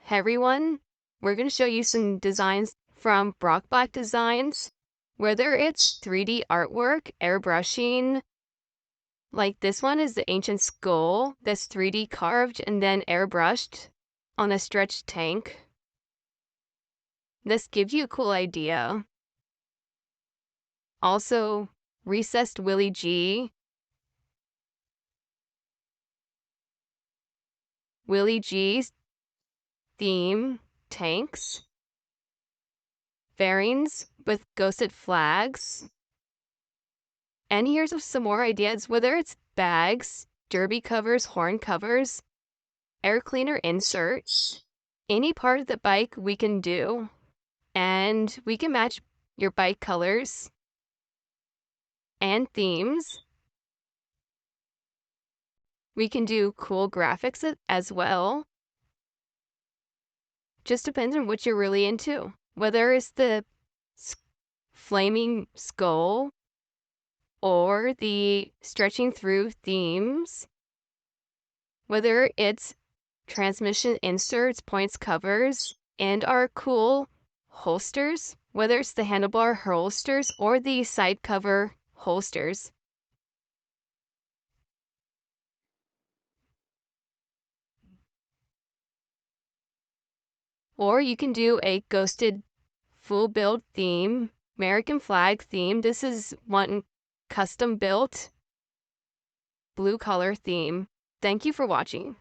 Hey everyone, we're going to show you some designs from Brock Black Designs. Whether it's 3D artwork, airbrushing, like this one is the ancient skull that's 3D carved and then airbrushed on a stretched tank. This gives you a cool idea. Also, recessed Willie G. Willie G's theme tanks. Fairings with ghosted flags. And here's some more ideas, whether it's bags, derby covers, horn covers, air cleaner inserts, any part of the bike we can do. And we can match your bike colors and themes. We can do cool graphics as well. Just depends on what you're really into. Whether it's the flaming skull or the stretching through themes, whether it's transmission inserts, points covers, and our cool holsters, whether it's the handlebar holsters or the side cover holsters. Or you can do a ghosted full build theme, American flag theme. This is one custom built blue color theme. Thank you for watching.